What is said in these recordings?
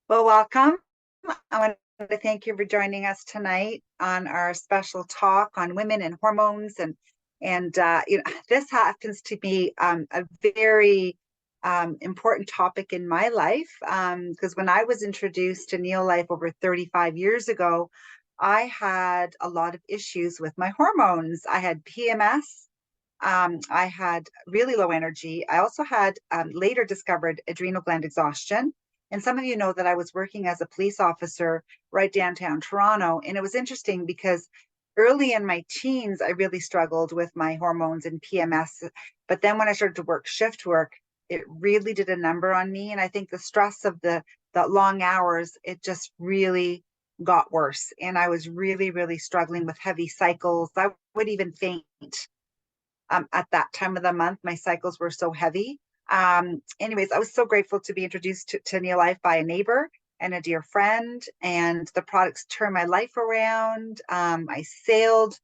Well, welcome. I want to thank you for joining us tonight on our special talk on women and hormones. This happens to be a very important topic in my life because when I was introduced to Neolife over 35 years ago, I had a lot of issues with my hormones. I had PMS. I had really low energy. I also had later discovered adrenal gland exhaustion. And some of you know that I was working as a police officer right downtown Toronto. And it was interesting because early in my teens, I really struggled with my hormones and PMS. But then when I started to work shift work, it really did a number on me. And I think the stress of the long hours, it just really got worse. And I was really, really struggling with heavy cycles. I would even faint at that time of the month. My cycles were so heavy. Anyways, I was so grateful to be introduced to Neolife by a neighbor and a dear friend, and the products turned my life around. I sailed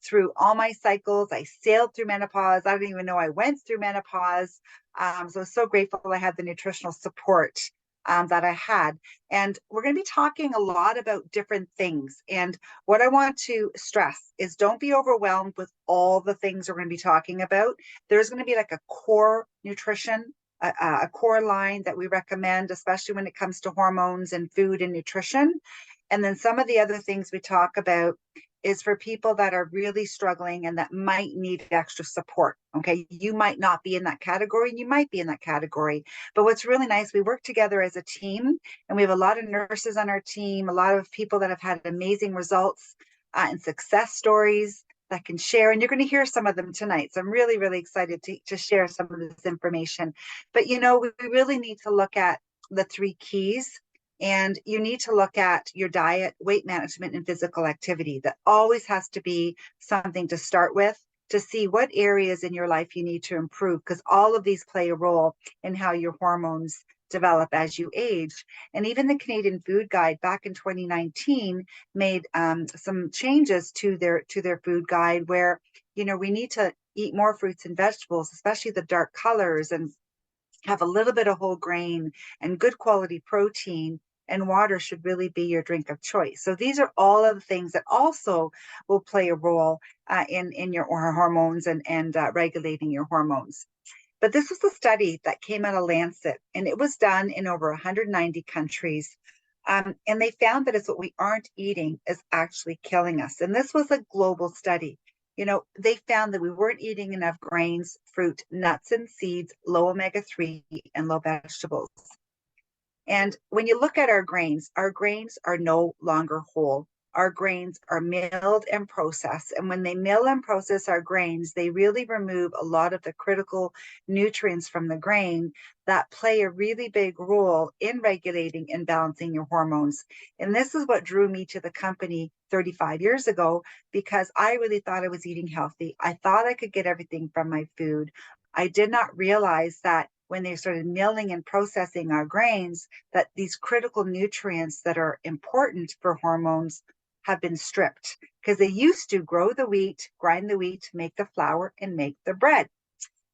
through all my cycles. I sailed through menopause. I didn't even know I went through menopause. So I was so grateful I had the nutritional support that I had. And we're going to be talking a lot about different things. And what I want to stress is don't be overwhelmed with all the things we're going to be talking about. There's going to be like a core nutrition, a core line that we recommend, especially when it comes to hormones and food and nutrition. And then some of the other things we talk about is for people that are really struggling and that might need extra support. Okay. You might not be in that category and you might be in that category. But what's really nice, we work together as a team and we have a lot of nurses on our team, a lot of people that have had amazing results and success stories that can share. And you're going to hear some of them tonight. So I'm really, really excited to share some of this information. But, we really need to look at the three keys, and you need to look at your diet, weight management, and physical activity. That always has to be something to start with to see what areas in your life you need to improve, because all of these play a role in how your hormones develop as you age. And even the Canadian Food Guide back in 2019 made some changes to their food guide where we need to eat more fruits and vegetables, especially the dark colors, and have a little bit of whole grain and good quality protein, and water should really be your drink of choice. So these are all of the things that also will play a role in your hormones and regulating your hormones. But this was a study that came out of Lancet, and it was done in over 190 countries. And they found that it's what we aren't eating is actually killing us. And this was a global study. They found that we weren't eating enough grains, fruit, nuts, and seeds, low omega 3, and low vegetables. And when you look at our grains are no longer whole. Our grains are milled and processed. And when they mill and process our grains, they really remove a lot of the critical nutrients from the grain that play a really big role in regulating and balancing your hormones. And this is what drew me to the company 35 years ago, because I really thought I was eating healthy. I thought I could get everything from my food. I did not realize that when they started milling and processing our grains, that these critical nutrients that are important for hormones have been stripped, because they used to grow the wheat, grind the wheat, make the flour, and make the bread.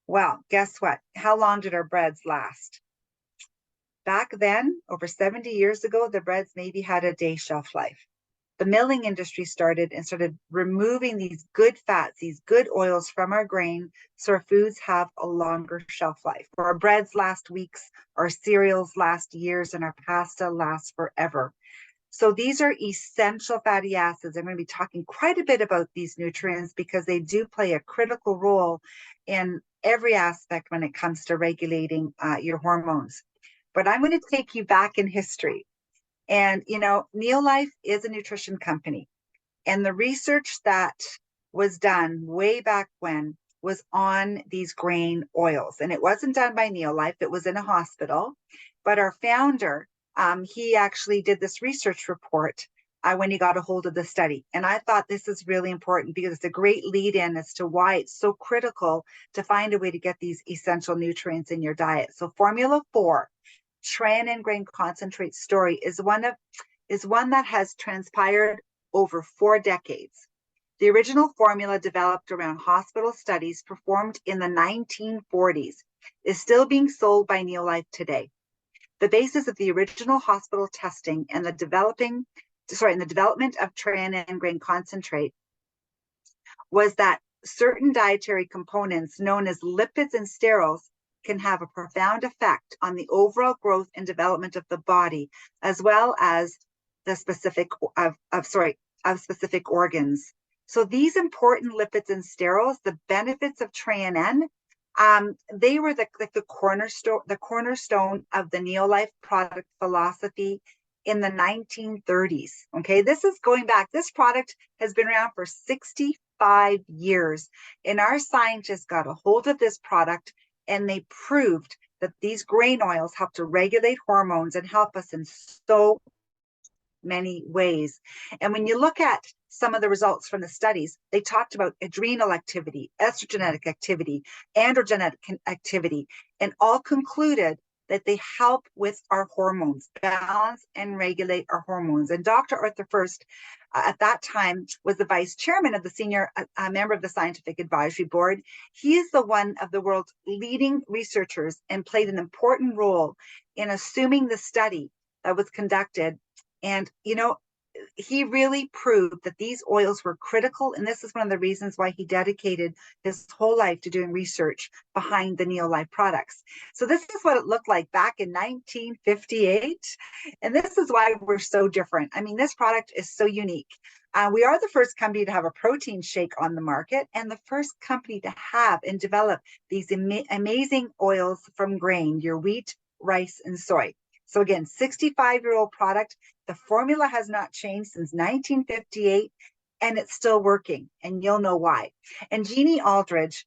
Well, guess what? How long did our breads last? Back then, over 70 years ago, the breads maybe had a day shelf life. The milling industry started removing these good fats, these good oils from our grain, so our foods have a longer shelf life. Our breads last weeks, our cereals last years, and our pasta lasts forever. So these are essential fatty acids. I'm going to be talking quite a bit about these nutrients because they do play a critical role in every aspect when it comes to regulating your hormones. But I'm going to take you back in history. And, Neolife is a nutrition company. And the research that was done way back when was on these grain oils. And it wasn't done by Neolife, it was in a hospital. But our founder, he actually did this research report when he got a hold of the study. And I thought this is really important because it's a great lead in as to why it's so critical to find a way to get these essential nutrients in your diet. So Formula 4, Tren grain concentrate story is one that has transpired over 4 decades. The original formula, developed around hospital studies performed in the 1940s, is still being sold by Neolife today. The basis of the original hospital testing and the development of TreaNN grain concentrate was that certain dietary components known as lipids and sterols can have a profound effect on the overall growth and development of the body, as well as the specific specific organs. So these important lipids and sterols, the benefits of TreaNN, they were the cornerstone of the Neolife product philosophy in the 1930s. Okay, this is going back. This product has been around for 65 years, and our scientists got a hold of this product and they proved that these grain oils help to regulate hormones and help us in so many ways. And when you look at some of the results from the studies, they talked about adrenal activity, estrogenic activity, androgenic activity, and all concluded that they help with our hormones, balance and regulate our hormones. And Dr. Arthur First, at that time, was the vice chairman of the senior member of the scientific advisory board. He is the one of the world's leading researchers and played an important role in assuming the study that was conducted. And, you know, he really proved that these oils were critical. And this is one of the reasons why he dedicated his whole life to doing research behind the Neolife products. So this is what it looked like back in 1958. And this is why we're so different. I mean, this product is so unique. We are the first company to have a protein shake on the market and the first company to have and develop these amazing oils from grain, your wheat, rice, and soy. So again, 65-year-old product. The formula has not changed since 1958, and it's still working, and you'll know why. And Jeannie Aldridge,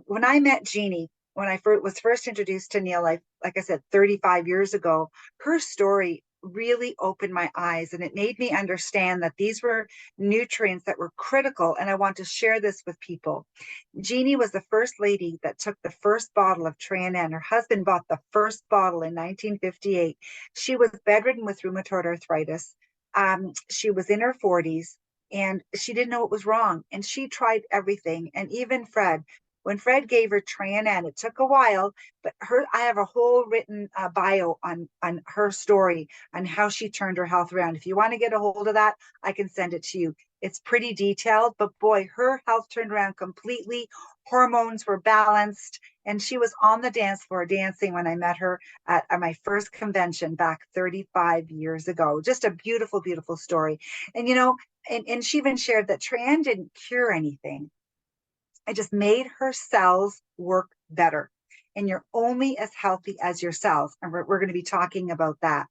when I met Jeannie, when I was first introduced to Neolife, like I said, 35 years ago, her story really opened my eyes, and it made me understand that these were nutrients that were critical, and I want to share this with people. Jeannie was the first lady that took the first bottle of TreaNN. Her husband bought the first bottle in 1958. She was bedridden with rheumatoid arthritis. She was in her 40s, and she didn't know what was wrong, and she tried everything. And even Fred, when Fred gave her TreaNN, it took a while, but I have a whole written bio on her story, on how she turned her health around. If you want to get a hold of that, I can send it to you. It's pretty detailed, but boy, her health turned around completely. Hormones were balanced, and she was on the dance floor dancing when I met her at my first convention back 35 years ago. Just a beautiful, beautiful story. And, you know, and she even shared that TreaNN didn't cure anything. It just made her cells work better. And you're only as healthy as your cells. And we're going to be talking about that.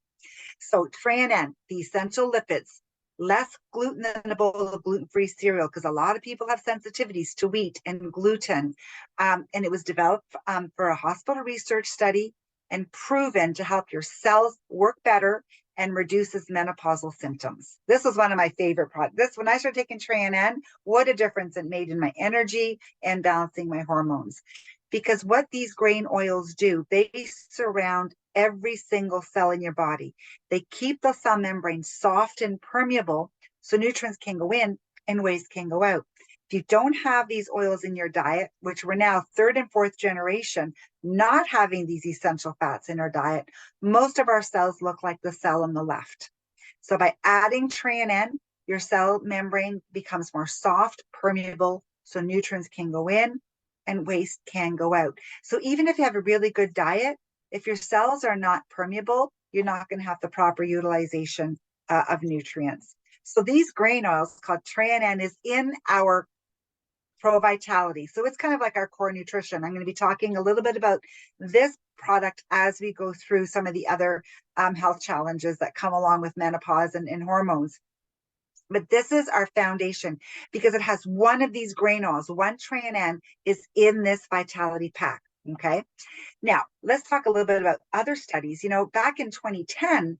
So TreaNN, the essential lipids, less gluten than a bowl of gluten-free cereal, because a lot of people have sensitivities to wheat and gluten. And it was developed for a hospital research study and proven to help your cells work better and reduces menopausal symptoms. This was one of my favorite products. When I started taking TreaNN, what a difference it made in my energy and balancing my hormones. Because what these grain oils do, they surround every single cell in your body. They keep the cell membrane soft and permeable so nutrients can go in and waste can go out. If you don't have these oils in your diet, which we're now third and fourth generation not having these essential fats in our diet, most of our cells look like the cell on the left. So by adding TreaNN, your cell membrane becomes more soft, permeable, so nutrients can go in and waste can go out. So even if you have a really good diet, if your cells are not permeable, you're not going to have the proper utilization of nutrients. So these grain oils called TreaNN is in our Pro Vitality. So it's kind of like our core nutrition. I'm going to be talking a little bit about this product as we go through some of the other health challenges that come along with menopause and hormones. But this is our foundation because it has one of these grain oils. One TreaNN is in this Vitality pack. Okay. Now, let's talk a little bit about other studies. You know, back in 2010,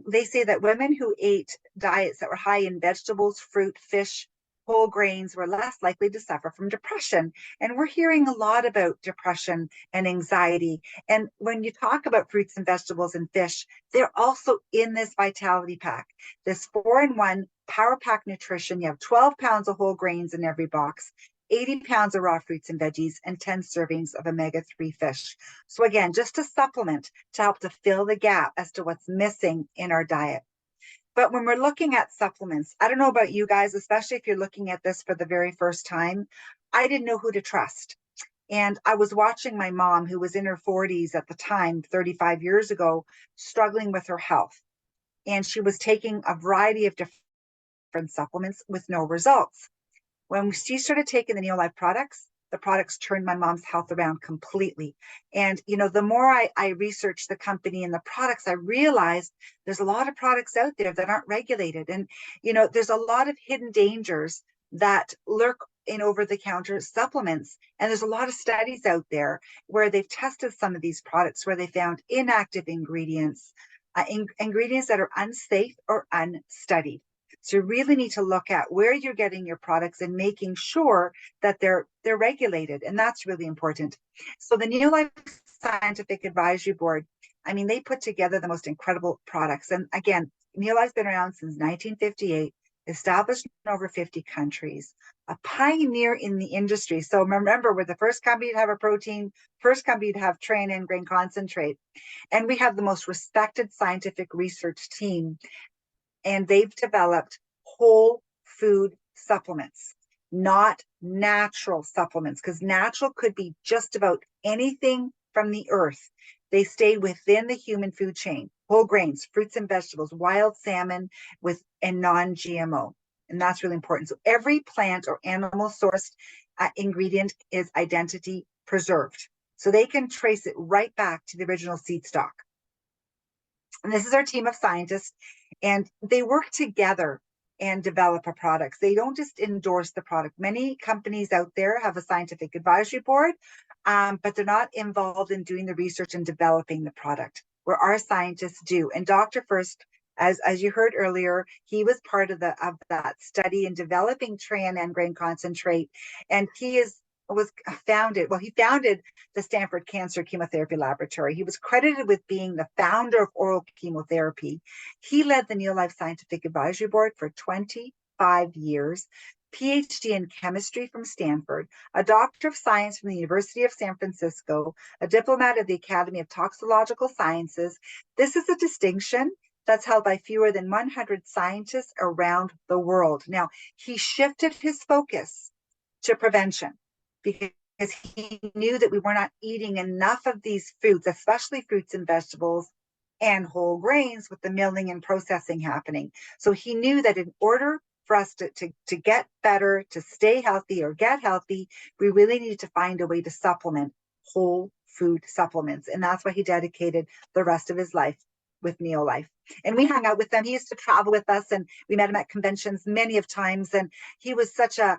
they say that women who ate diets that were high in vegetables, fruit, fish, whole grains were less likely to suffer from depression. And we're hearing a lot about depression and anxiety. And when you talk about fruits and vegetables and fish, they're also in this Vitality pack, this 4-in-1 Power Pack Nutrition. You have 12 pounds of whole grains in every box. 80 pounds of raw fruits and veggies, and 10 servings of omega-3 fish. So again, just a supplement to help to fill the gap as to what's missing in our diet. But when we're looking at supplements, I don't know about you guys, especially if you're looking at this for the very first time, I didn't know who to trust. And I was watching my mom, who was in her 40s at the time, 35 years ago, struggling with her health. And she was taking a variety of different supplements with no results. When she started taking the Neolife products, the products turned my mom's health around completely. And, the more I researched the company and the products, I realized there's a lot of products out there that aren't regulated. And, there's a lot of hidden dangers that lurk in over-the-counter supplements. And there's a lot of studies out there where they've tested some of these products where they found inactive ingredients, ingredients that are unsafe or unstudied. So you really need to look at where you're getting your products and making sure that they're regulated. And that's really important. So the Neolife Scientific Advisory Board, they put together the most incredible products. And again, Neolife's been around since 1958, established in over 50 countries, a pioneer in the industry. So remember, we're the first company to have a protein, first company to have tREA grain concentrate. And we have the most respected scientific research team, and they've developed whole food supplements, not natural supplements, because natural could be just about anything from the earth. They stay within the human food chain, whole grains, fruits and vegetables, wild salmon and non-GMO. And that's really important. So every plant or animal sourced ingredient is identity preserved. So they can trace it right back to the original seed stock. And this is our team of scientists, and they work together and develop a product. They don't just endorse the product. Many companies out there have a scientific advisory board, but they're not involved in doing the research and developing the product, where our scientists do. And Dr. Furst, as you heard earlier, he was part of that study in developing tREA grain concentrate, and he founded the Stanford Cancer Chemotherapy Laboratory. He was credited with being the founder of oral chemotherapy. He led the Neolife Scientific Advisory Board for 25 years, PhD in chemistry from Stanford, a doctor of science from the University of San Francisco, a diplomat of the Academy of Toxicological Sciences. This is a distinction that's held by fewer than 100 scientists around the world. Now, he shifted his focus to prevention, because he knew that we were not eating enough of these foods, especially fruits and vegetables and whole grains, with the milling and processing happening. So he knew that in order for us to get better, to stay healthy or get healthy, we really needed to find a way to supplement whole food supplements. And that's why he dedicated the rest of his life with Neolife. And we hung out with them. He used to travel with us, and we met him at conventions many of times. And he was such a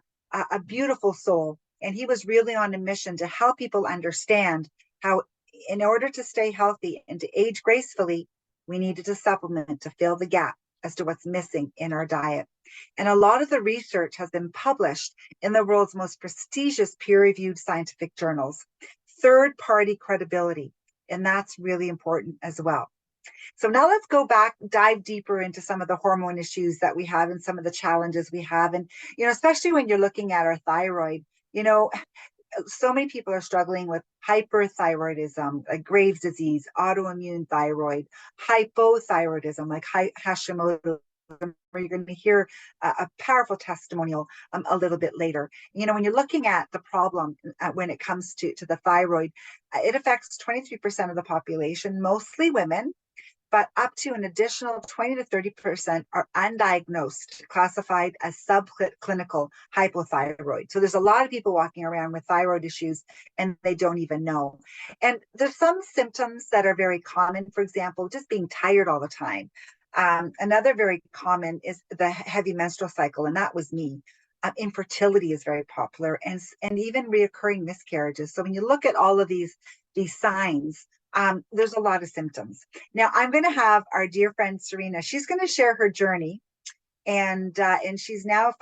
beautiful soul. And he was really on a mission to help people understand how, in order to stay healthy and to age gracefully, we needed to supplement to fill the gap as to what's missing in our diet. And a lot of the research has been published in the world's most prestigious peer-reviewed scientific journals, third-party credibility. And that's really important as well. So now let's go back, dive deeper into some of the hormone issues that we have and some of the challenges we have. And, especially when you're looking at our thyroid, so many people are struggling with hyperthyroidism, like Graves' disease, autoimmune thyroid, hypothyroidism, like Hashimoto, where you're going to hear a powerful testimonial a little bit later. When you're looking at the problem when it comes to the thyroid, it affects 23% of the population, mostly women, but up to an additional 20 to 30% are undiagnosed, classified as subclinical hypothyroid. So there's a lot of people walking around with thyroid issues and they don't even know. And there's some symptoms that are very common, for example, just being tired all the time. Another very common is the heavy menstrual cycle, and that was me. Infertility is very popular, and even reoccurring miscarriages. So when you look at all of these signs, there's a lot of symptoms. Now, I'm going to have our dear friend Serena. She's going to share her journey, and she's now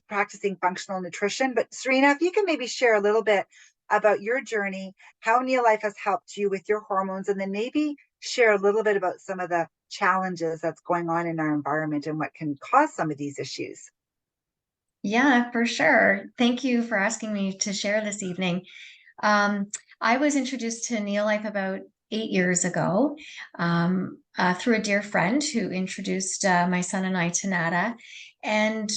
practicing functional nutrition. But Serena, if you can maybe share a little bit about your journey, how Neolife has helped you with your hormones, and then maybe share a little bit about some of the challenges that's going on in our environment and what can cause some of these issues. Yeah, for sure. Thank you for asking me to share this evening. Um, I was introduced to Neolife about 8 years ago through a dear friend who introduced my son and I to NADA. And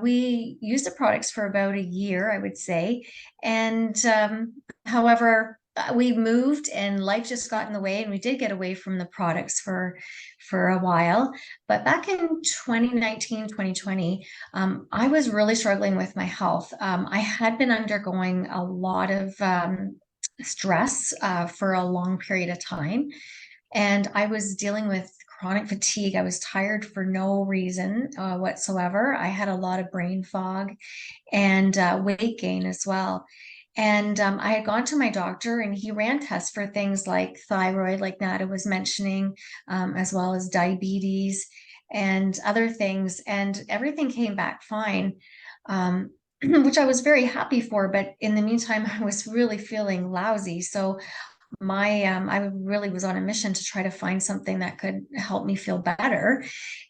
we used the products for about a year, I would say. And however, we moved and life just got in the way, and we did get away from the products for a while. But back in 2019, 2020, I was really struggling with my health. I had been undergoing a lot of stress for a long period of time, and I was dealing with chronic fatigue. I was tired for no reason whatsoever. I had a lot of brain fog and weight gain as well. And I had gone to my doctor, and he ran tests for things like thyroid, like Nada was mentioning, as well as diabetes and other things. And everything came back fine, which I was very happy for. But in the meantime, I was really feeling lousy. So I really was on a mission to try to find something that could help me feel better.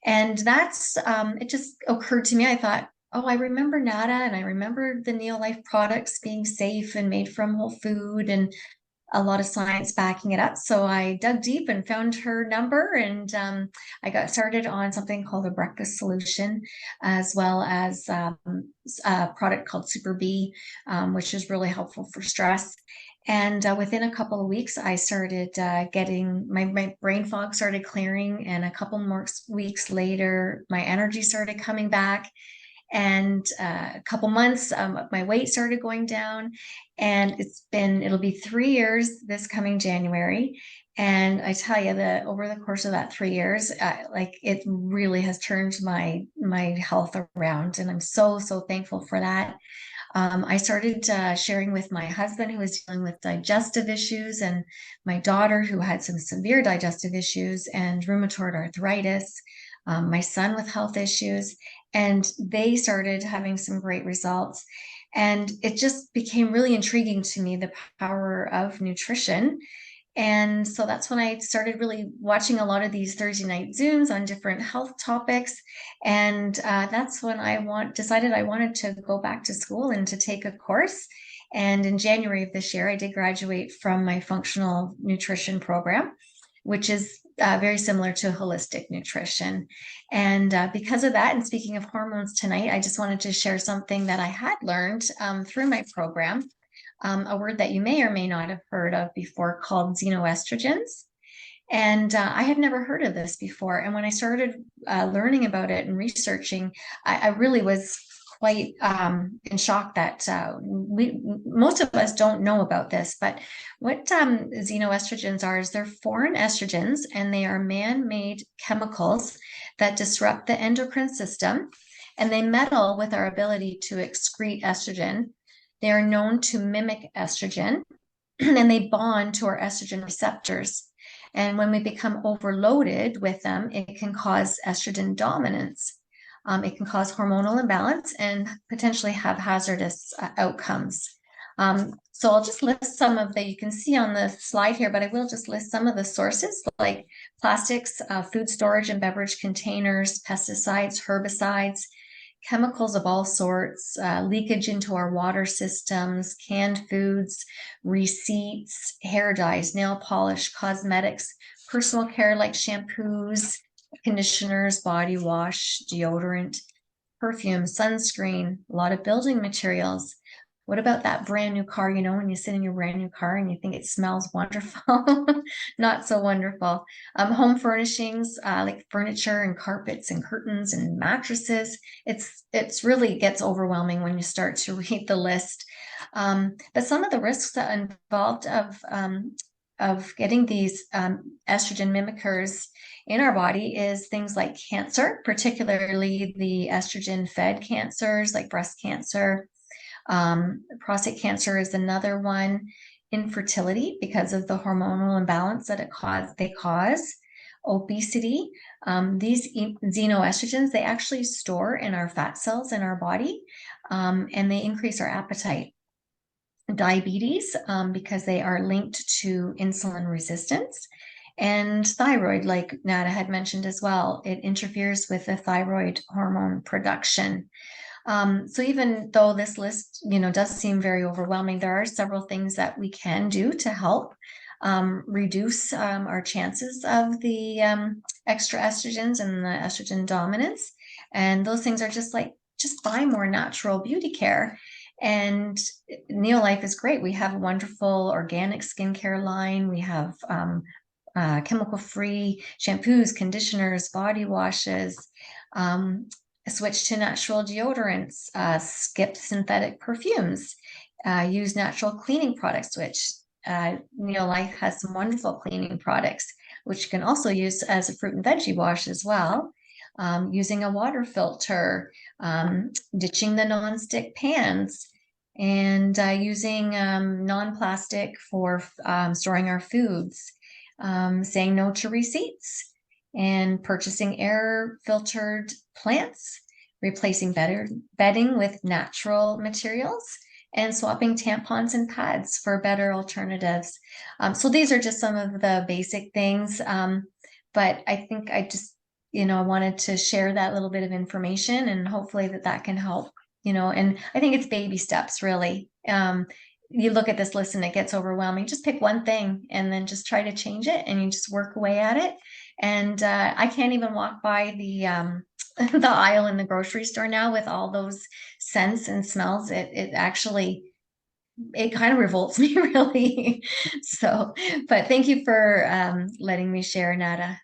And it just occurred to me. I thought, oh, I remember Nada, and I remember the Neolife products being safe and made from whole food and a lot of science backing it up. So I dug deep and found her number, and I got started on something called a breakfast solution, as well as a product called Super B, which is really helpful for stress. And within a couple of weeks, I started getting my brain fog started clearing. And a couple more weeks later, my energy started coming back. And a couple months, my weight started going down. And it'll be 3 years this coming January. And I tell you that over the course of that 3 years, like it really has turned my health around. And I'm so, so thankful for that. I started sharing with my husband, who was dealing with digestive issues, and my daughter, who had some severe digestive issues and rheumatoid arthritis, my son with health issues, and they started having some great results. And it just became really intriguing to me, the power of nutrition. And so that's when I started really watching a lot of these Thursday night Zooms on different health topics. And that's when decided I wanted to go back to school and to take a course. And in January of this year, I did graduate from my functional nutrition program, which is very similar to holistic nutrition. And because of that, and speaking of hormones tonight, I just wanted to share something that I had learned through my program, a word that you may or may not have heard of before called xenoestrogens. And I had never heard of this before. And when I started learning about it and researching, I really was quite in shock that most of us don't know about this. But what xenoestrogens are is they're foreign estrogens, and they are man-made chemicals that disrupt the endocrine system, and they meddle with our ability to excrete estrogen. They are known to mimic estrogen, and they bond to our estrogen receptors. And when we become overloaded with them, it can cause estrogen dominance. It can cause hormonal imbalance and potentially have hazardous outcomes. So I'll just list some of you can see on the slide here, but I will just list some of the sources like plastics, food storage and beverage containers, pesticides, herbicides, chemicals of all sorts, leakage into our water systems, canned foods, receipts, hair dyes, nail polish, cosmetics, personal care like shampoos, conditioners, body wash, deodorant, perfume, sunscreen, a lot of building materials. What about that brand new car? You know, when you sit in your brand new car and you think it smells wonderful, not so wonderful. Home furnishings, like furniture and carpets and curtains and mattresses. It's really gets overwhelming when you start to read the list. But some of the risks that are involved of getting these estrogen mimickers in our body is things like cancer, particularly the estrogen fed cancers like breast cancer. Prostate cancer is another one. Infertility because of the hormonal imbalance that they cause. Obesity. These xenoestrogens, they actually store in our fat cells in our body, and they increase our appetite. Diabetes, because they are linked to insulin resistance. And thyroid, like Nada had mentioned as well, it interferes with the thyroid hormone production. So even though this list, does seem very overwhelming, there are several things that we can do to help reduce our chances of the extra estrogens and the estrogen dominance. And those things are just buy more natural beauty care. And Neolife is great. We have a wonderful organic skincare line. We have chemical-free shampoos, conditioners, body washes, switch to natural deodorants, skip synthetic perfumes, use natural cleaning products, which Neolife has some wonderful cleaning products, which you can also use as a fruit and veggie wash as well. Using a water filter, ditching the non-stick pans, and using non-plastic for storing our foods, saying no to receipts, and purchasing air filtered plants, replacing bedding with natural materials, and swapping tampons and pads for better alternatives. So these are just some of the basic things. But I think I just, wanted to share that little bit of information, and hopefully that can help, and I think it's baby steps, really. You look at this list and it gets overwhelming. Just pick one thing and then just try to change it, and you just work away at it. And I can't even walk by the the aisle in the grocery store now with all those scents and smells. It actually, it kind of revolts me, really. So, but thank you for letting me share, Nada.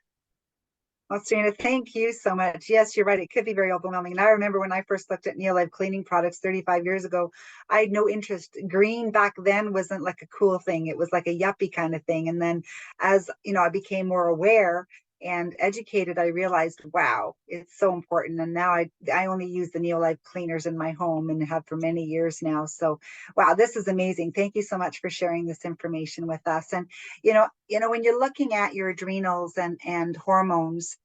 Well, Serena, thank you so much. Yes, you're right. It could be very overwhelming. And I remember when I first looked at Neolife cleaning products 35 years ago, I had no interest. Green back then wasn't like a cool thing. It was like a yuppie kind of thing. And then as, I became more aware and educated, I realized, wow, it's so important. And now I only use the Neolife cleaners in my home and have for many years now. So, wow, this is amazing. Thank you so much for sharing this information with us. And, when you're looking at your adrenals and hormones,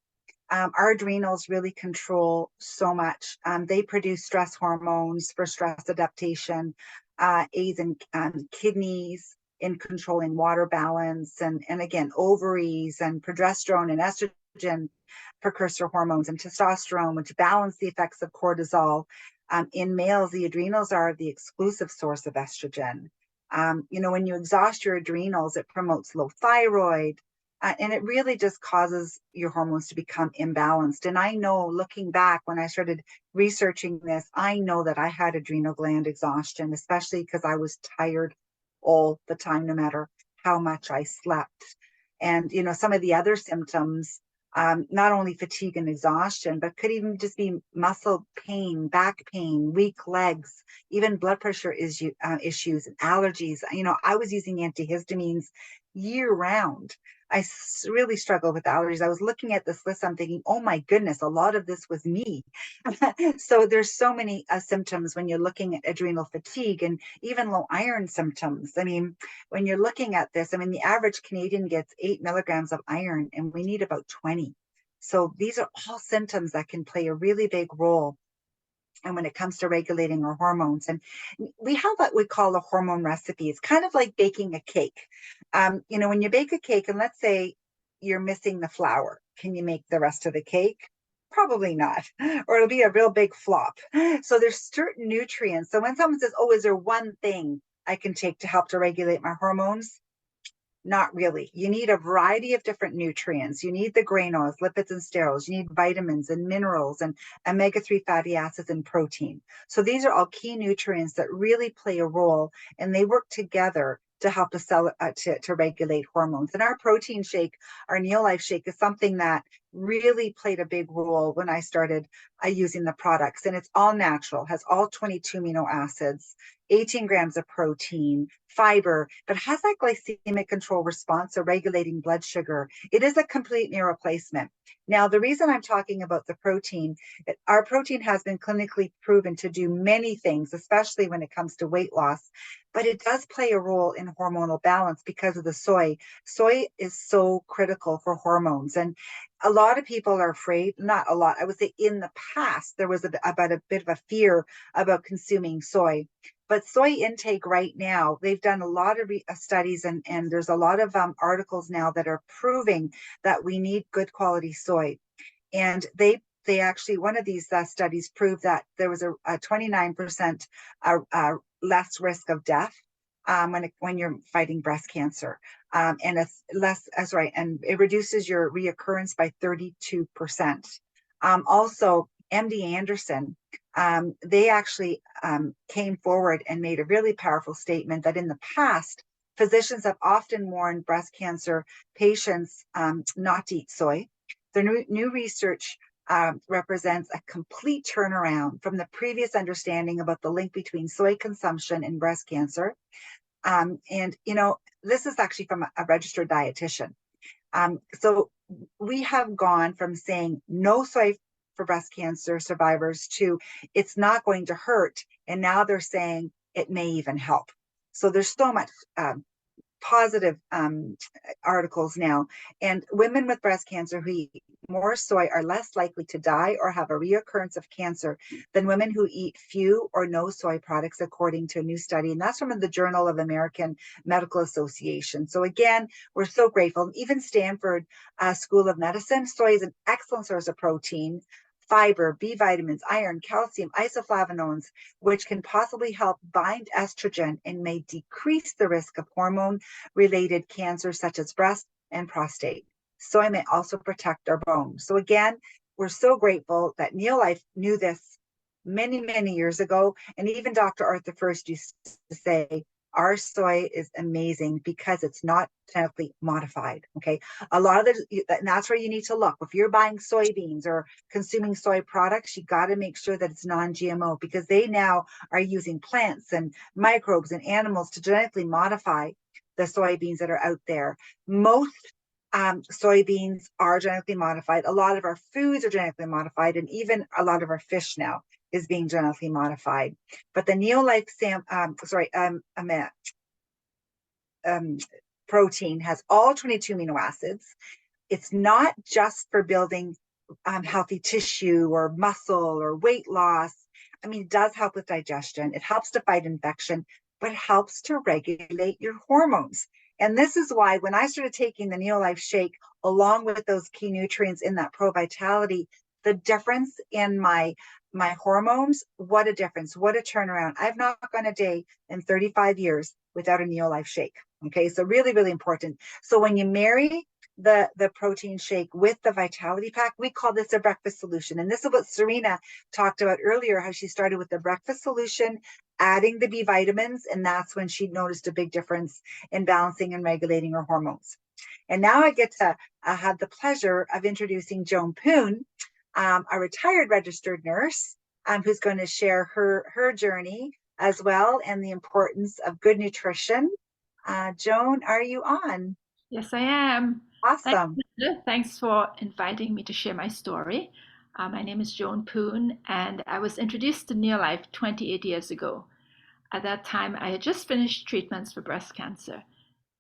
our adrenals really control so much. They produce stress hormones for stress adaptation, aids in kidneys, in controlling water balance, and again, ovaries and progesterone and estrogen precursor hormones and testosterone, which balance the effects of cortisol. In males, the adrenals are the exclusive source of estrogen. When you exhaust your adrenals, it promotes low thyroid, and it really just causes your hormones to become imbalanced. And I know, looking back when I started researching this, I know that I had adrenal gland exhaustion, especially because I was tired all the time, no matter how much I slept. And, some of the other symptoms, not only fatigue and exhaustion, but could even just be muscle pain, back pain, weak legs, even blood pressure issues, and allergies. I was using antihistamines year round. Really struggled with allergies. I was looking at this list, I'm thinking, oh my goodness, a lot of this was me. So there's so many symptoms when you're looking at adrenal fatigue, and even low iron symptoms. I mean, when you're looking at this, the average Canadian gets 8 milligrams of iron, and we need about 20. So these are all symptoms that can play a really big role. And when it comes to regulating our hormones, and we have what we call a hormone recipe. It's kind of like baking a cake. When you bake a cake, and let's say you're missing the flour, can you make the rest of the cake? Probably not, or it'll be a real big flop. So there's certain nutrients. So when someone says, oh, is there one thing I can take to help to regulate my hormones? Not really. You need a variety of different nutrients. You need the grain oils, lipids, and sterols. You need vitamins and minerals and omega-3 fatty acids and protein. So these are all key nutrients that really play a role, and they work together to help us to regulate hormones. And our protein shake, our Neolife shake, is something that really played a big role when I started using the products. And it's all natural, has all 22 amino acids, 18 grams of protein, fiber, but has that glycemic control response, so regulating blood sugar. It is a complete meal replacement. Now, the reason I'm talking about the protein, our protein has been clinically proven to do many things, especially when it comes to weight loss, but it does play a role in hormonal balance because of the soy. Soy is so critical for hormones. And a lot of people are afraid, not a lot, I would say in the past, there was about a bit of a fear about consuming soy. But soy intake right now, they've done a lot of studies, and there's a lot of articles now that are proving that we need good quality soy. And they they actually, one of these studies proved that there was a 29% less risk of death when you're fighting breast cancer, and it's less. That's right, and it reduces your reoccurrence by 32%. Also, MD Anderson, they actually came forward and made a really powerful statement that in the past, physicians have often warned breast cancer patients not to eat soy. The new research represents a complete turnaround from the previous understanding about the link between soy consumption and breast cancer. And, this is actually from a registered dietitian. So we have gone from saying no soy for breast cancer survivors to it's not going to hurt. And now they're saying it may even help. So there's so much positive articles now. And women with breast cancer who eat more soy are less likely to die or have a reoccurrence of cancer than women who eat few or no soy products, according to a new study. And that's from the Journal of American Medical Association. So again, we're so grateful. Even Stanford School of Medicine, soy is an excellent source of protein, fiber, B vitamins, iron, calcium, isoflavonoids, which can possibly help bind estrogen and may decrease the risk of hormone-related cancers such as breast and prostate. Soy may also protect our bones. So again, we're so grateful that Neolife knew this many, many years ago. And even Dr. Arthur First used to say, our soy is amazing because it's not genetically modified. Okay. A lot of and that's where you need to look. If you're buying soybeans or consuming soy products, you got to make sure that it's non-GMO, because they now are using plants and microbes and animals to genetically modify the soybeans that are out there. Most soybeans are genetically modified. A lot of our foods are genetically modified, and even a lot of our fish now is being genetically modified. But the Neolife protein has all 22 amino acids. It's not just for building healthy tissue or muscle or weight loss. I mean, it does help with digestion. It helps to fight infection, but it helps to regulate your hormones. And this is why when I started taking the Neolife shake along with those key nutrients in that Pro Vitality, the difference in my hormones, what a difference, what a turnaround. I've not gone a day in 35 years without a Neolife shake. Okay, so really, really important. So when you marry the protein shake with the Vitality Pack, we call this a breakfast solution. And this is what Serena talked about earlier, how she started with the breakfast solution, adding the B vitamins, and that's when she noticed a big difference in balancing and regulating her hormones. And now I get to have the pleasure of introducing Joan Poon, a retired registered nurse, who's going to share her journey as well and the importance of good nutrition. Joan, are you on? Yes, I am. Awesome. Thanks for inviting me to share my story. My name is Joan Poon, and I was introduced to Neolife 28 years ago. At that time, I had just finished treatments for breast cancer.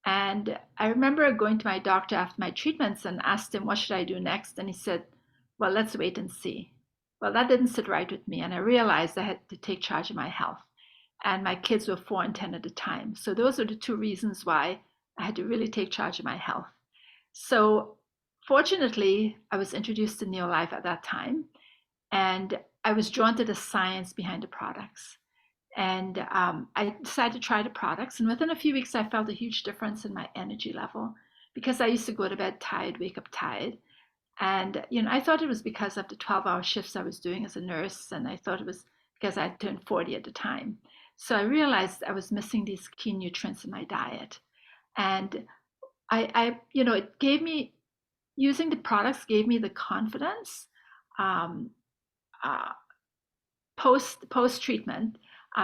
And I remember going to my doctor after my treatments and asked him, what should I do next? And he said, well, let's wait and see. Well, that didn't sit right with me. And I realized I had to take charge of my health. And my kids were 4 and 10 at the time. So those are the two reasons why I had to really take charge of my health. So fortunately, I was introduced to Neolife at that time, and I was drawn to the science behind the products. And I decided to try the products. And within a few weeks, I felt a huge difference in my energy level, because I used to go to bed tired, wake up tired. And, I thought it was because of the 12-hour shifts I was doing as a nurse. And I thought it was because I had turned 40 at the time. So I realized I was missing these key nutrients in my diet. And it gave me, using the products gave me the confidence post treatment,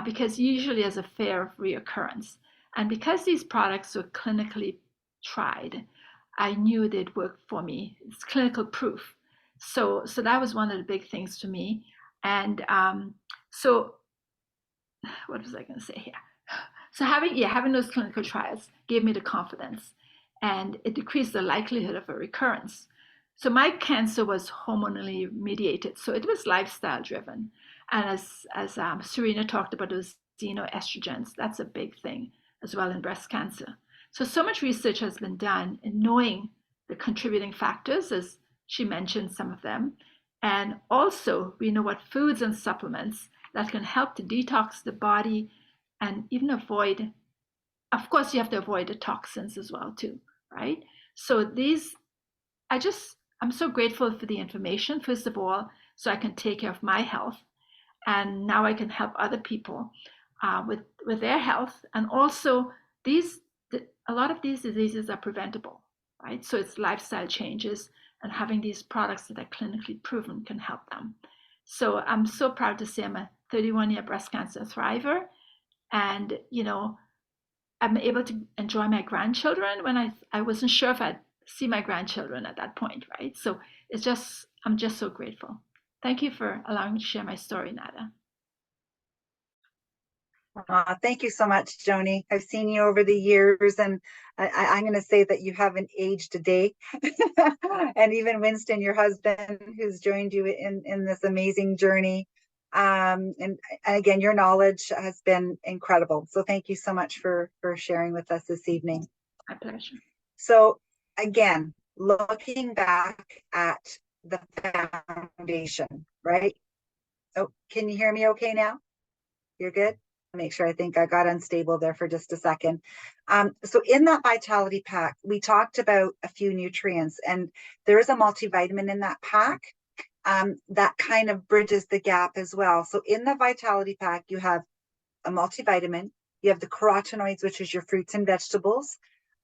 because usually there's a fear of reoccurrence. And because these products were clinically tried, I knew they'd work for me. It's clinical proof. So that was one of the big things for me. And so what was I going to say here? So having those clinical trials gave me the confidence, and it decreased the likelihood of a recurrence. So my cancer was hormonally mediated, so it was lifestyle driven. And as Serena talked about those xenoestrogens, that's a big thing as well in breast cancer. So much research has been done in knowing the contributing factors, as she mentioned some of them, And also, we know what foods and supplements that can help to detox the body and even avoid, of course, you have to avoid the toxins as well, too, right? So these, I'm so grateful for the information, first of all, so I can take care of my health. And now I can help other people with their health. And also, a lot of these diseases are preventable, right? So it's lifestyle changes, and having these products that are clinically proven can help them. So I'm so proud to say I'm a 31-year breast cancer thriver, and I'm able to enjoy my grandchildren when I wasn't sure if I'd see my grandchildren at that point, right? So I'm just so grateful. Thank you for allowing me to share my story, Nada. Thank you so much, Joni. I've seen you over the years, and I'm going to say that you haven't aged a day. And even Winston, your husband, who's joined you in this amazing journey. And again, your knowledge has been incredible. So thank you so much for sharing with us this evening. My pleasure. So again, looking back at the foundation, right? Oh, can you hear me okay now? You're good? Make sure, I think I got unstable there for just a second. So in that Vitality Pack, we talked about a few nutrients, and there is a multivitamin in that pack that kind of bridges the gap as well. So in the Vitality Pack, you have a multivitamin, you have the carotenoids, which is your fruits and vegetables.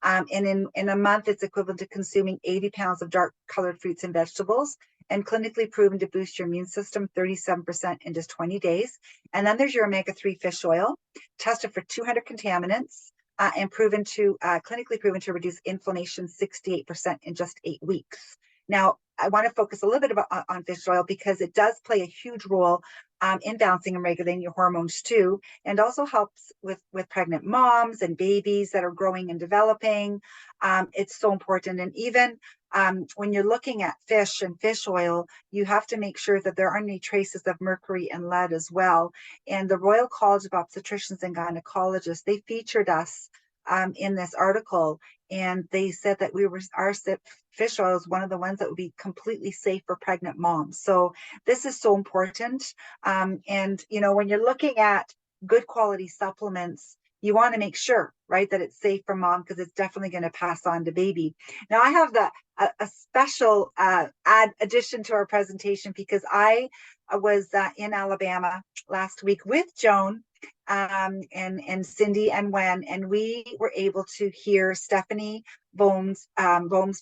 And in a month, it's equivalent to consuming 80 pounds of dark colored fruits and vegetables, and clinically proven to boost your immune system 37% in just 20 days. And then there's your omega-3 fish oil, tested for 200 contaminants, and clinically proven to reduce inflammation 68% in just 8 weeks. Now, I want to focus a little bit on fish oil because it does play a huge role in balancing and regulating your hormones too, and also helps with pregnant moms and babies that are growing and developing. It's so important. And even when you're looking at fish and fish oil, you have to make sure that there aren't any traces of mercury and lead as well. And the Royal College of Obstetricians and Gynecologists, they featured us in this article, and they said that our fish oil is one of the ones that would be completely safe for pregnant moms. So this is so important. And when you're looking at good quality supplements, you want to make sure, right, that it's safe for mom, because it's definitely going to pass on to baby. Now, I have a special addition to our presentation, because I was in Alabama last week with Joan and Cindy and Wen, and we were able to hear Stephanie Bohm's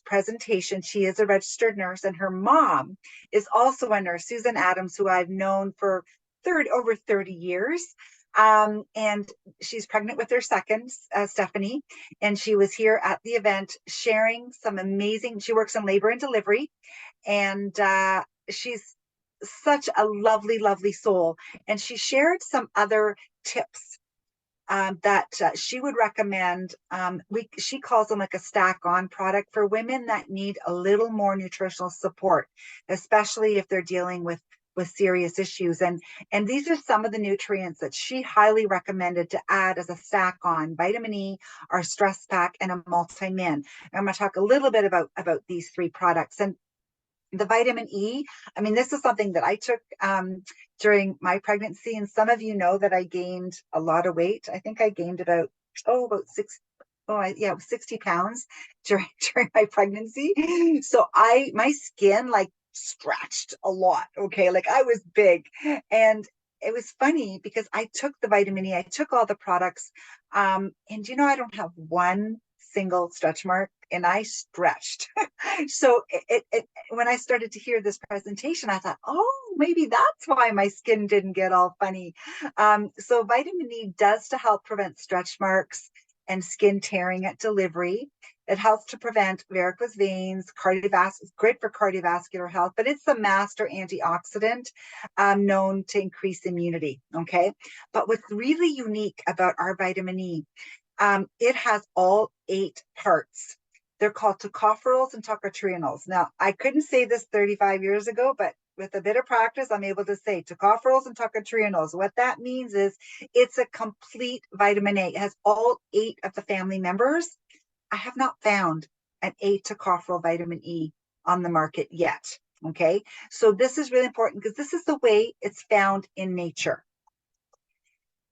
presentation. She is a registered nurse, and her mom is also a nurse, Susan Adams, who I've known for over 30 years. And she's pregnant with her second, Stephanie, and she was here at the event sharing some amazing, she works in labor and delivery, and she's such a lovely, lovely soul. And she shared some other tips that she would recommend. She calls them like a stack on product for women that need a little more nutritional support, especially if they're dealing with serious issues. And these are some of the nutrients that she highly recommended to add as a stack on: vitamin E, our stress pack, and a multi-min. I'm going to talk a little bit about these 3 products. And the vitamin E, I mean, this is something that I took during my pregnancy. And some of you know that I gained a lot of weight. I think I gained about 60 pounds during my pregnancy. So my skin like stretched a lot. Okay. Like I was big, and it was funny because I took the vitamin E, I took all the products. And I don't have one single stretch mark, and I stretched. So when I started to hear this presentation, I thought, oh, maybe that's why my skin didn't get all funny. So vitamin E does to help prevent stretch marks and skin tearing at delivery. It helps to prevent varicose veins, great for cardiovascular health, but it's the master antioxidant known to increase immunity. Okay. But what's really unique about our vitamin E, it has all 8 parts. They're called tocopherols and tocotrienols. Now, I couldn't say this 35 years ago, but with a bit of practice, I'm able to say tocopherols and tocotrienols. What that means is it's a complete vitamin A. It has all 8 of the family members. I have not found an A tocopherol vitamin E on the market yet. Okay, so this is really important because this is the way it's found in nature.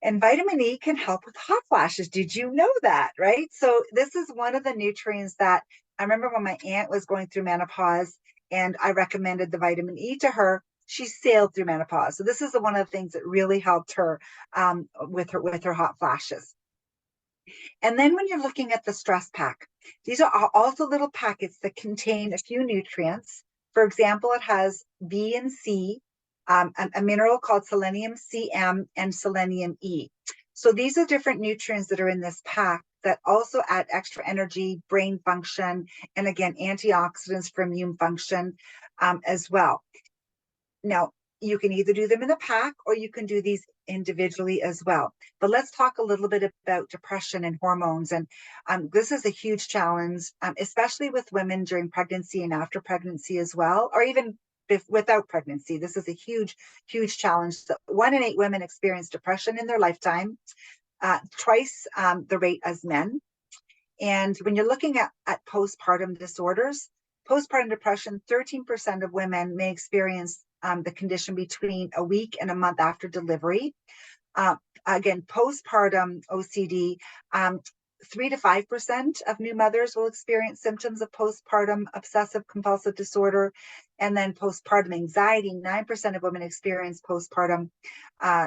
And vitamin E can help with hot flashes. Did you know that? Right. So this is one of the nutrients that I remember when my aunt was going through menopause and I recommended the vitamin E to her. She sailed through menopause. So this is one of the things that really helped her with her hot flashes. And then when you're looking at the stress pack, these are also little packets that contain a few nutrients. For example, it has B and C, a mineral called selenium CM and selenium E. So these are different nutrients that are in this pack that also add extra energy, brain function, and again, antioxidants for immune function as well. Now, you can either do them in a pack or you can do these individually as well. But let's talk a little bit about depression and hormones. And this is a huge challenge, especially with women during pregnancy and after pregnancy as well, or even without pregnancy. This is a huge, huge challenge. 1 in 8 women experience depression in their lifetime, twice the rate as men. And when you're looking at postpartum disorders, postpartum depression, 13% of women may experience the condition between a week and a month after delivery. Again, postpartum OCD, 3 to 5% of new mothers will experience symptoms of postpartum obsessive compulsive disorder. And then postpartum anxiety, 9% of women experience postpartum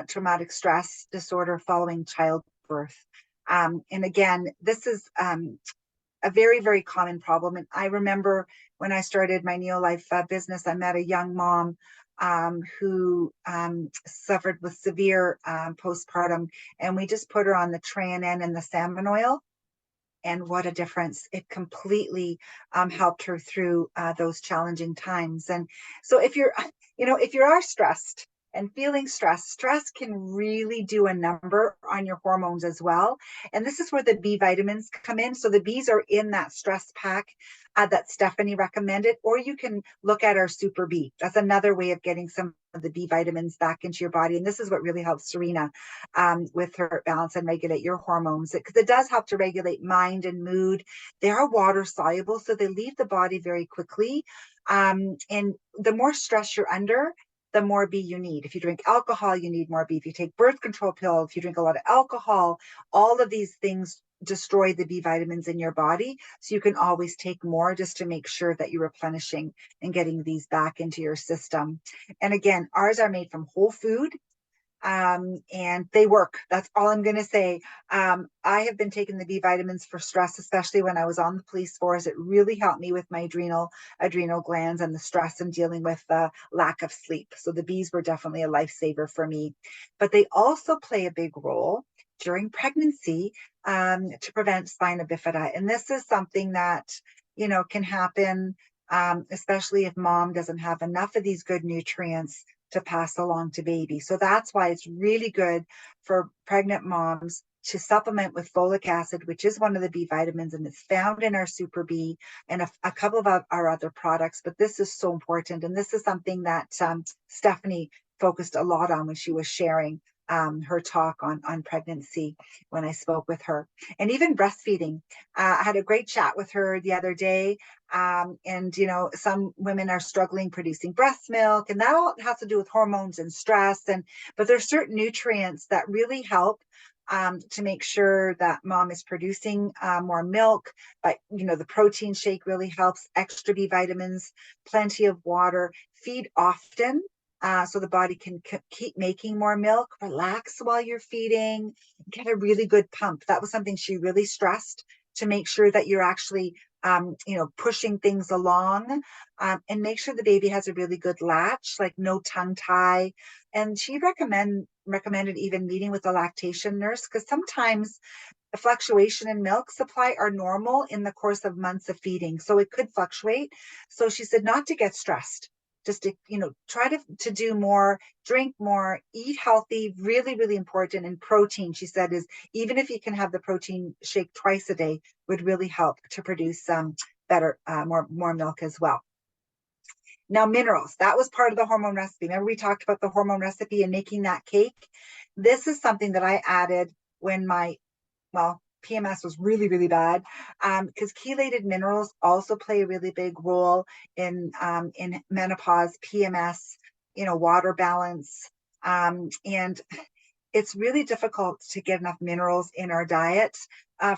traumatic stress disorder following childbirth. And again, this is a very, very common problem. And I remember when I started my Neolife business, I met a young mom who suffered with severe postpartum, and we just put her on the Trianen and the salmon oil. And what a difference. It completely helped her through those challenging times. And so if you're, if you are stressed and feeling stressed, stress can really do a number on your hormones as well. And this is where the B vitamins come in. So the Bs are in that stress pack that Stephanie recommended, or you can look at our Super B. That's another way of getting some of the B vitamins back into your body. And this is what really helps Serena with her balance and regulate your hormones, because it does help to regulate mind and mood. They are water soluble, so they leave the body very quickly. And the more stress you're under, the more B you need. If you drink alcohol, you need more B. If you take birth control pill, if you drink a lot of alcohol, all of these things destroy the B vitamins in your body. So you can always take more just to make sure that you're replenishing and getting these back into your system. And again, ours are made from whole food. And they work. That's all I'm going to say. I have been taking the B vitamins for stress, especially when I was on the police force. It really helped me with my adrenal glands and the stress and dealing with the lack of sleep. So the Bs were definitely a lifesaver for me. But they also play a big role during pregnancy to prevent spina bifida. And this is something that, can happen, especially if mom doesn't have enough of these good nutrients to pass along to baby. So that's why it's really good for pregnant moms to supplement with folic acid, which is one of the B vitamins, and it's found in our Super B and a couple of our other products. But this is so important. And this is something that Stephanie focused a lot on when she was sharing her talk on pregnancy when I spoke with her. And even breastfeeding. I had a great chat with her the other day. And, some women are struggling producing breast milk, and that all has to do with hormones and stress. But there's certain nutrients that really help to make sure that mom is producing more milk. But, the protein shake really helps, extra B vitamins, plenty of water, feed often. So the body can keep making more milk, relax while you're feeding, get a really good pump. That was something she really stressed, to make sure that you're actually, pushing things along, and make sure the baby has a really good latch, like no tongue tie. And she recommended even meeting with a lactation nurse, because sometimes the fluctuation in milk supply are normal in the course of months of feeding. So it could fluctuate. So she said not to get stressed, just to, try to do more, drink more, eat healthy, really, really important. And protein, she said, is even if you can have the protein shake twice a day, would really help to produce better, more milk as well. Now, minerals, that was part of the hormone recipe. Remember, we talked about the hormone recipe and making that cake. This is something that I added when PMS was really, really bad, because chelated minerals also play a really big role in menopause, PMS, water balance. And it's really difficult to get enough minerals in our diet.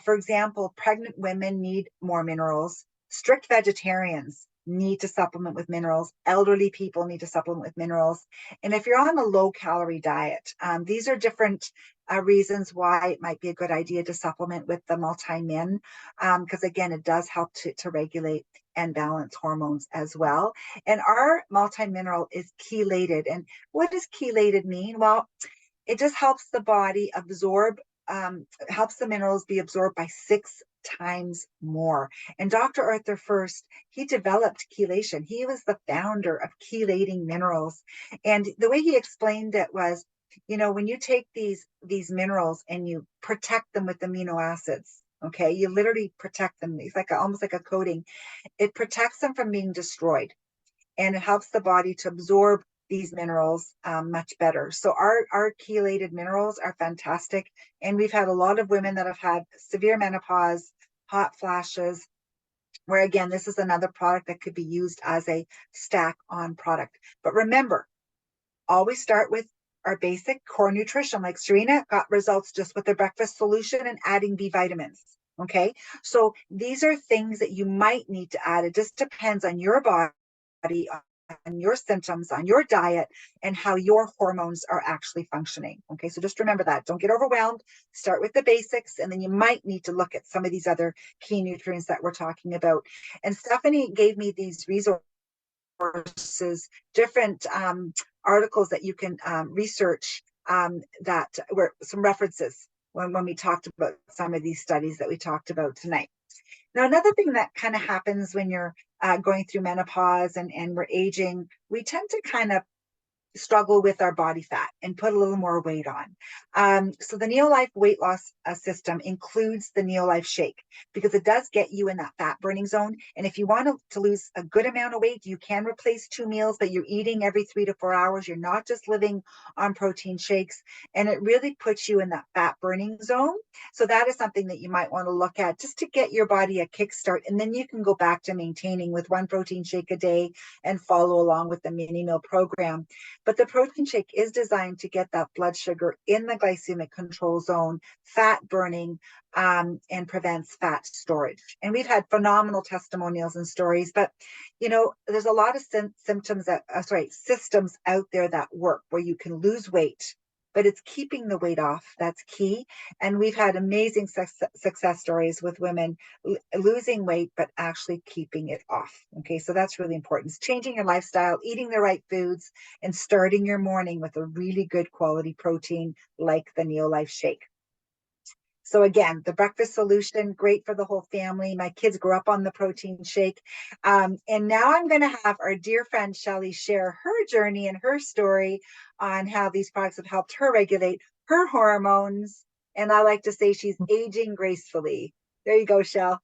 For example, pregnant women need more minerals. Strict vegetarians need to supplement with minerals. Elderly people need to supplement with minerals. And if you're on a low calorie diet, these are different reasons why it might be a good idea to supplement with the multi-min, because again, it does help to regulate and balance hormones as well. And our multi-mineral is chelated. And what does chelated mean? Well, it just helps the body absorb, helps the minerals be absorbed by 6 times more. And Dr. Arthur First, he developed chelation. He was the founder of chelating minerals. And the way he explained it was, when you take these minerals and you protect them with amino acids, okay, you literally protect them. It's like almost like a coating. It protects them from being destroyed, and it helps the body to absorb these minerals much better. So our chelated minerals are fantastic. And we've had a lot of women that have had severe menopause, hot flashes, where again, this is another product that could be used as a stack on product. But remember, always start with our basic core nutrition. Like Serena got results just with the breakfast solution and adding B vitamins. Okay. So these are things that you might need to add. It just depends on your body, on your symptoms, on your diet, and how your hormones are actually functioning. Okay, so just remember that. Don't get overwhelmed. Start with the basics, and then you might need to look at some of these other key nutrients that we're talking about. And Stephanie gave me these resources, different articles that you can research, that were some references when we talked about some of these studies that we talked about tonight. Now, another thing that kind of happens when you're going through menopause and we're aging, we tend to kind of struggle with our body fat and put a little more weight on. So the Neolife weight loss system includes the Neolife shake, because it does get you in that fat burning zone. And if you want to lose a good amount of weight, you can replace 2 meals, but you're eating every 3 to 4 hours. You're not just living on protein shakes, and it really puts you in that fat burning zone. So that is something that you might want to look at just to get your body a kickstart. And then you can go back to maintaining with 1 protein shake a day and follow along with the mini meal program. But the protein shake is designed to get that blood sugar in the glycemic control zone, fat burning, and prevents fat storage. And we've had phenomenal testimonials and stories, but there's a lot of systems out there that work where you can lose weight, but it's keeping the weight off. That's key. And we've had amazing success stories with women losing weight, but actually keeping it off. Okay, so that's really important. It's changing your lifestyle, eating the right foods, and starting your morning with a really good quality protein like the Neolife shake. So again, the breakfast solution, great for the whole family. My kids grew up on the protein shake. And now I'm going to have our dear friend Shelly share her journey and her story on how these products have helped her regulate her hormones. And I like to say she's aging gracefully. There you go, Shell.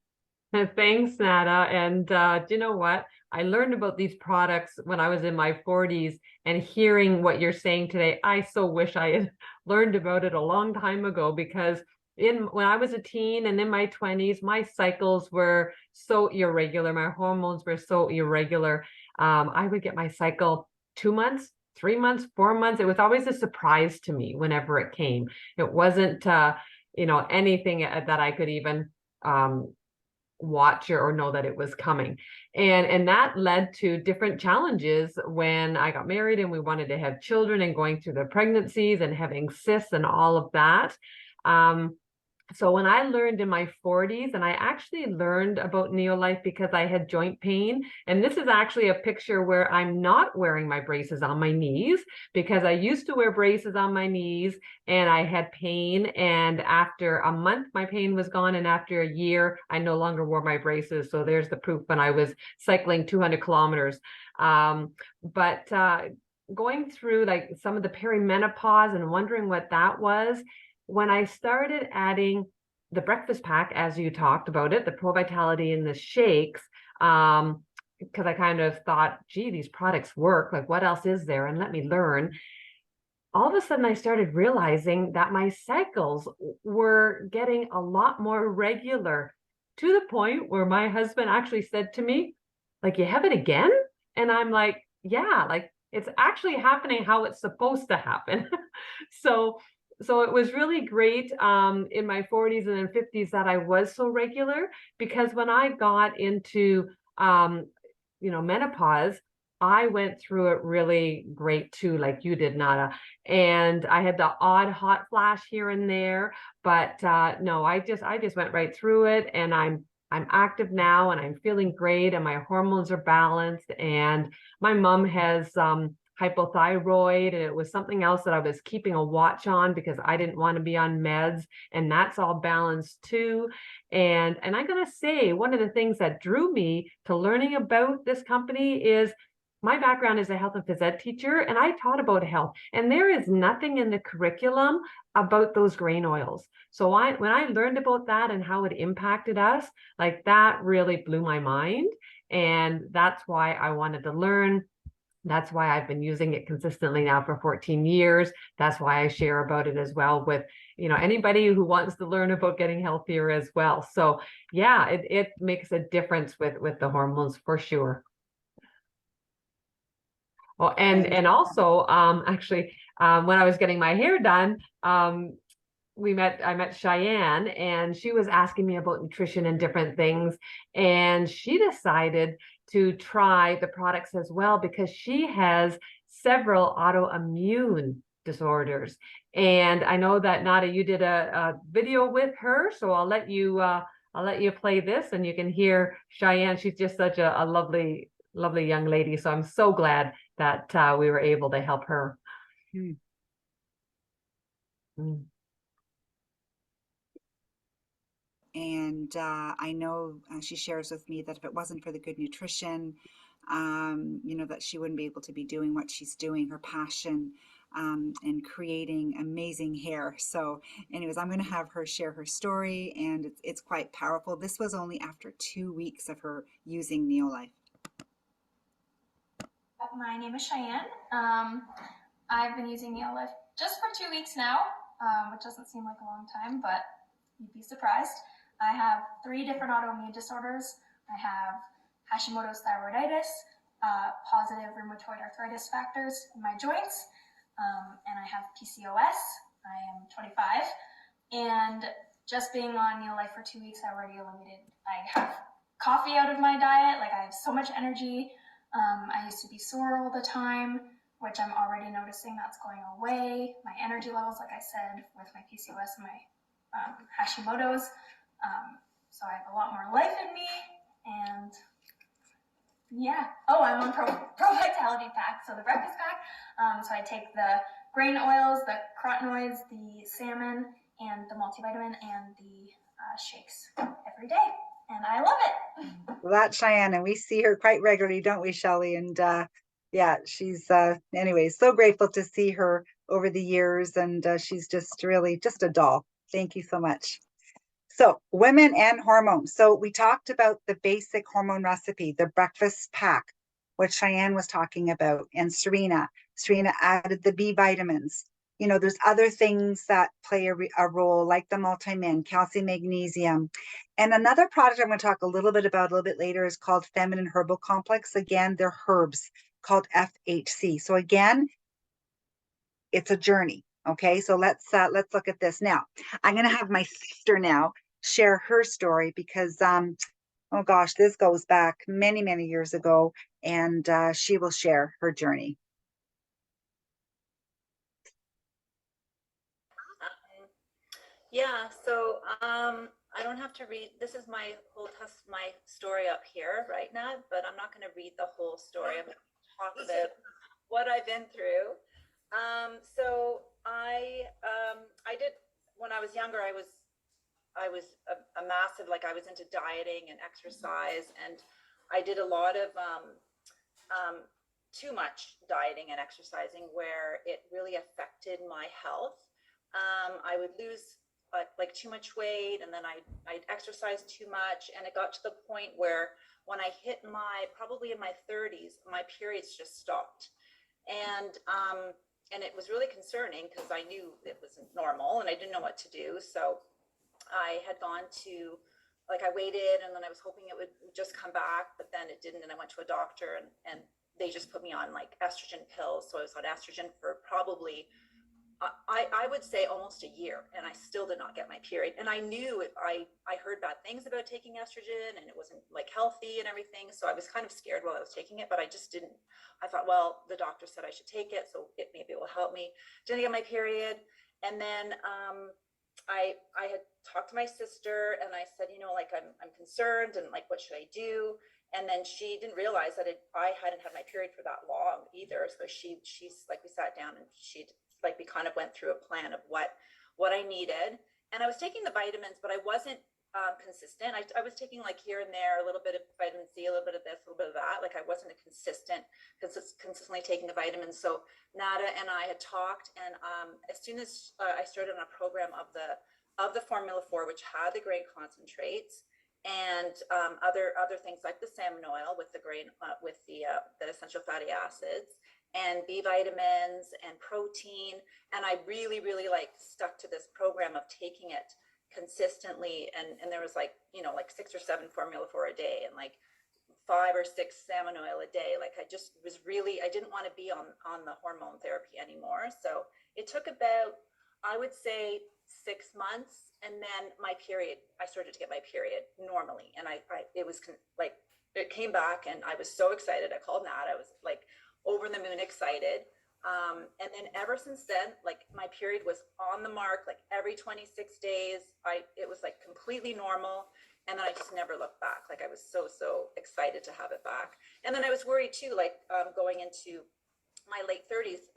Thanks, Nada. And do you know what? I learned about these products when I was in my 40s, and hearing what you're saying today, I so wish I had learned about it a long time ago, because when I was a teen and in my 20s, my cycles were so irregular. My hormones were so irregular. I would get my cycle 2 months, 3 months, 4 months. It was always a surprise to me whenever it came. It wasn't, anything that I could even watch or know that it was coming. And that led to different challenges when I got married and we wanted to have children, and going through the pregnancies and having cysts and all of that. So when I learned in my 40s, and I actually learned about Neolife because I had joint pain, and this is actually a picture where I'm not wearing my braces on my knees, because I used to wear braces on my knees and I had pain, and after a month my pain was gone, and after a year I no longer wore my braces. So there's the proof when I was cycling 200 kilometers. But going through like some of the perimenopause and wondering what that was, when I started adding the breakfast pack, as you talked about it, the Pro Vitality and the shakes, because I kind of thought, gee, these products work. Like, what else is there? And let me learn. all of a sudden I started realizing that my cycles were getting a lot more regular, to the point where my husband actually said to me, like, you have it again? And I'm like, yeah, like it's actually happening how it's supposed to happen. So it was really great in my 40s and then 50s that I was so regular, because when I got into menopause, I went through it really great too, like you did, Nada. And I had the odd hot flash here and there, but no, I just went right through it, and I'm active now, and I'm feeling great, and my hormones are balanced. And my mom has hypothyroid, and it was something else that I was keeping a watch on because I didn't want to be on meds, and that's all balanced too. And I'm gonna say, one of the things that drew me to learning about this company is my background is a health and phys ed teacher, and I taught about health, and there is nothing in the curriculum about those grain oils. So when I learned about that and how it impacted us, like that really blew my mind. And that's why I wanted to learn. That's why I've been using it consistently now for 14 years. That's why I share about it as well with, anybody who wants to learn about getting healthier as well. So yeah, it makes a difference with the hormones for sure. Oh, and also, actually, when I was getting my hair done, I met Cheyenne, and she was asking me about nutrition and different things. And she decided to try the products as well, because she has several autoimmune disorders. And I know that, Nada, you did a video with her, so I'll let you play this, and you can hear Cheyenne. She's just such a lovely, lovely young lady. So I'm so glad that we were able to help her. Hmm. Mm. And I know she shares with me that if it wasn't for the good nutrition, that she wouldn't be able to be doing what she's doing, her passion, and creating amazing hair. So anyways, I'm going to have her share her story, and it's quite powerful. This was only after 2 weeks of her using Neolife. My name is Cheyenne. I've been using Neolife just for 2 weeks now, which doesn't seem like a long time, but you'd be surprised. I have 3 different autoimmune disorders. I have Hashimoto's thyroiditis, positive rheumatoid arthritis factors in my joints, and I have PCOS. I am 25, and just being on Neolife for 2 weeks, I already eliminated. I have coffee out of my diet. Like, I have so much energy. I used to be sore all the time, which I'm already noticing that's going away. My energy levels, like I said, with my PCOS and my Hashimoto's. So I have a lot more life in me, and yeah. Oh, I'm on Pro Vitality Pack, so the breakfast pack. So I take the grain oils, the carotenoids, the salmon, and the multivitamin, and the shakes every day, and I love it. Well, that's Cheyenne, and we see her quite regularly, don't we, Shelley? And yeah, she's anyways, so grateful to see her over the years, and she's just really just a doll. Thank you so much. So women and hormones. So we talked about the basic hormone recipe, the breakfast pack, what Cheyenne was talking about, and Serena added the B vitamins. There's other things that play a role, like the multimin, calcium, magnesium. And another product I'm going to talk a little bit about a little bit later is called Feminine Herbal Complex. Again, they're herbs called FHC. So again, it's a journey. Okay, so let's look at this now. I'm going to have my sister now share her story, because oh gosh, this goes back many, many years ago, and she will share her journey. Yeah, so I don't have to read, this is my story up here right now, but I'm not going to read the whole story. I'm going to talk about what I've been through. So I did, when I was younger, I was a massive, like, I was into dieting and exercise, and I did a lot of too much dieting and exercising, where it really affected my health. I would lose like too much weight, and then I'd exercise too much, and it got to the point where when I hit probably in my 30s, my periods just stopped. And and it was really concerning because I knew it wasn't normal and I didn't know what to do. So I had gone to, like, I waited and then I was hoping it would just come back, but then it didn't. And I went to a doctor and they just put me on like estrogen pills. So I was on estrogen for probably, I would say almost a year, and I still did not get my period. And I knew I heard bad things about taking estrogen and it wasn't like healthy and everything. So I was kind of scared while I was taking it, but I just didn't, I thought, well, the doctor said I should take it, so maybe it will help me. Didn't get my period. And then, I had talked to my sister and I said, you know, like, I'm concerned and like, what should I do? And then she didn't realize that I hadn't had my period for that long either. So she's like, we sat down and we kind of went through a plan of what I needed. And I was taking the vitamins, but I wasn't consistent. I was taking like here and there, a little bit of vitamin C, a little bit of this, a little bit of that. Like I wasn't consistently taking the vitamins. So Nada and I had talked, and as soon as I started on a program of the Formula 4, which had the grain concentrates and other things like the salmon oil with the grain with the essential fatty acids and B vitamins and protein, and I really like stuck to this program of taking it consistently, and there was like, you know, like 6 or 7 Formula 4 a day and like 5 or 6 salmon oil a day. Like I just was really, I didn't want to be on the hormone therapy anymore. So it took about, I would say, 6 months, and then my period, I started to get my period normally, and it was like, it came back and I was so excited. I called Nat, I was like over the moon excited. And then ever since then, like my period was on the mark, like every 26 days, it was like completely normal. And then I just never looked back. Like I was so excited to have it back. And then I was worried too, like going into my late 30s,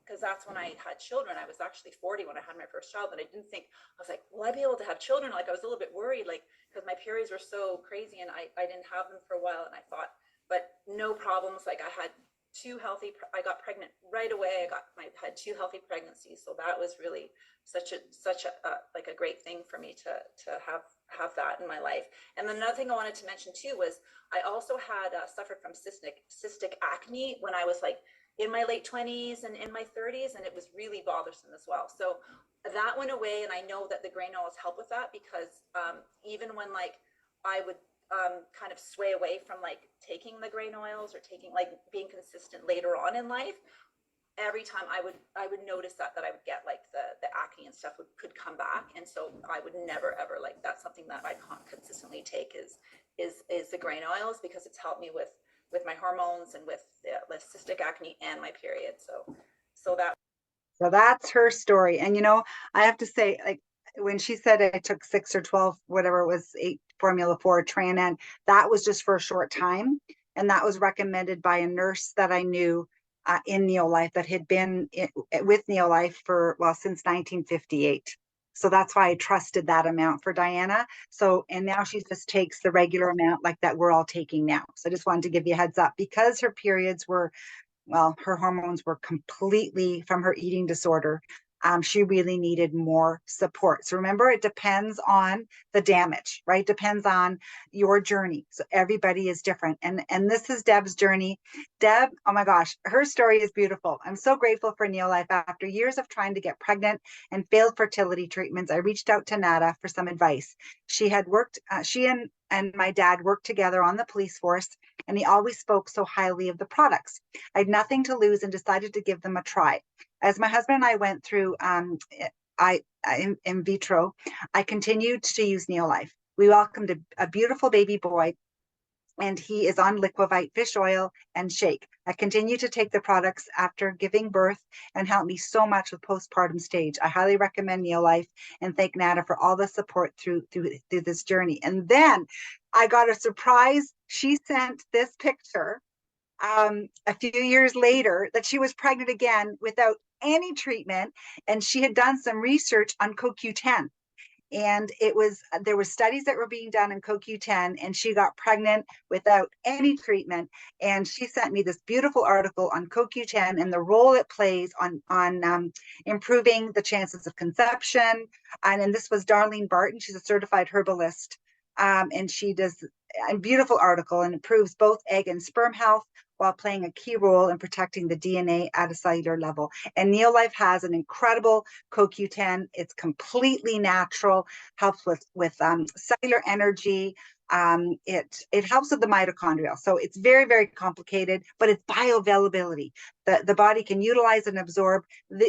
because that's when I had children. I was actually 40 when I had my first child, and I didn't think, I was like, will I be able to have children? Like I was a little bit worried, like, because my periods were so crazy and I didn't have them for a while. And I thought, but no problems. Like I had I got pregnant right away. I had 2 healthy pregnancies. So that was really such a like a great thing for me to have that in my life. And then another thing I wanted to mention too was I also had suffered from cystic acne when I was like in my late 20s and in my 30s, and it was really bothersome as well. So that went away, and I know that the grain oils help with that, because even when like I would kind of sway away from like taking the grain oils or taking like being consistent later on in life, every time I would notice that I would get like the acne and stuff could come back. And so I would never ever, like, that's something that I can't consistently take is the grain oils, because it's helped me with my hormones and with the cystic acne and my period. So that's her story. And you know, I have to say, like, when she said I took 6 or 12, whatever it was, 8 Formula 4 Tran-N, that was just for a short time. And that was recommended by a nurse that I knew in Neolife, that had been with Neolife since 1958. So that's why I trusted that amount for Diana. So, and now she just takes the regular amount like that we're all taking now. So I just wanted to give you a heads up, because her periods were, well, her hormones were completely from her eating disorder. She really needed more support. So remember, it depends on the damage, right? Depends on your journey. So everybody is different. And this is Deb's journey. Deb, oh my gosh, her story is beautiful. I'm so grateful for Neolife. After years of trying to get pregnant and failed fertility treatments, I reached out to Nada for some advice. She had worked, she and my dad worked together on the police force, and he always spoke so highly of the products. I had nothing to lose and decided to give them a try. As my husband and I went through in vitro, I continued to use Neolife. We welcomed a beautiful baby boy, and he is on Liquivite fish oil and shake. I continue to take the products after giving birth and help me so much with postpartum stage. I highly recommend Neolife, and thank Nada for all the support through this journey. And then I got a surprise. She sent this picture a few years later that she was pregnant again without any treatment, and she had done some research on CoQ10, and there were studies that were being done in CoQ10, and she got pregnant without any treatment. And she sent me this beautiful article on CoQ10 and the role it plays on improving the chances of conception. And this was Darlene Barton. She's a certified herbalist, and she does a beautiful article, and improves both egg and sperm health while playing a key role in protecting the DNA at a cellular level. And Neolife has an incredible CoQ10. It's completely natural, helps with cellular energy. It helps with the mitochondrial. So it's very, very complicated, but it's bioavailability. The body can utilize and absorb